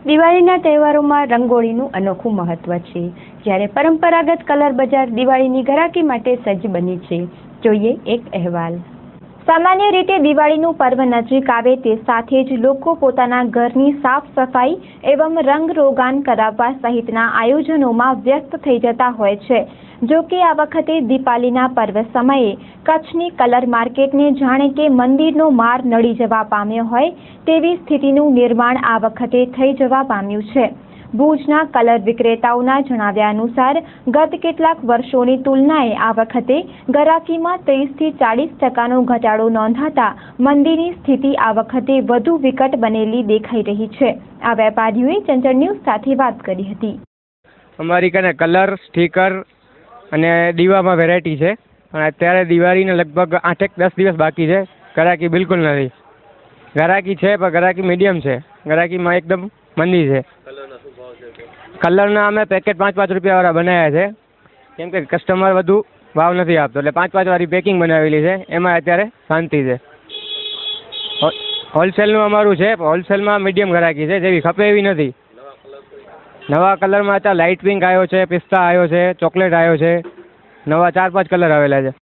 દિવાળીના તહેવારોમાં રંગોળીનું અનોખું મહત્વ છે, જ્યારે પરંપરાગત કલર બજાર દિવાળીની ઘરાકી માટે સજ્જ બની છે. જોઈએ એક અહેવાલ. સામાન્ય રીતે દિવાળીનું પર્વ નજીક આવે તે સાથે જ લોકો પોતાના ઘરની સાફ સફાઈ એવં રંગ રોગાન કરાવવા સહિતના આયોજનોમાં વ્યસ્ત થઈ જતા હોય છે. જો કે આ વખતે દીપાવલીના પર્વ સમયે કચ્છની કલર માર્કેટને જાણે કે મંદિરનો માર નડી જવા પામ્યો હોય તેવી સ્થિતિનું નિર્માણ આ વખતે થઈ જવા પામ્યું છે. ભુજના કલર વિક્રેતાઓના જણાવ્યા અનુસાર ગત કેટલાક વર્ષોની તુલનાએ આ વખતે ગરાકીમાં 30 થી 40% ઘટાડો નોંધાતા મંદીની સ્થિતિ આ વખતે વધુ વિકટ બનેલી દેખાઈ રહી છે. આ વેપારીઓએ ચંચળ ન્યૂઝ સાથે વાત કરી હતી. અમારી કને કલર, સ્ટીકર અને દીવામાં વેરાયટી છે, પણ અત્યારે દિવાળીને લગભગ 8-10 દિવસ બાકી છે. ગરાકી બિલકુલ નથી. ગરાકી છે પણ ગરાકી મીડિયમ છે. ગરાકીમાં એકદમ મંદી છે. કલરના અમે પેકેટ 5-5 રૂપિયાવાળા બનાવ્યા છે, કેમ કે કસ્ટમર વધુ ભાવ નથી આપતો, એટલે 5-5 વાળી પેકિંગ બનાવેલી છે. એમાં અત્યારે શાંતિ છે. હોલસેલનું અમારું છે, હોલસેલમાં મીડિયમ ગરાકી છે, જેવી ખપે એવી નથી. નવા કલરમાં અત્યારે લાઇટ પિંક આવ્યો છે, પિસ્તા આવ્યો છે, ચોકલેટ આવ્યો છે, નવા 4-5 કલર આવેલા છે.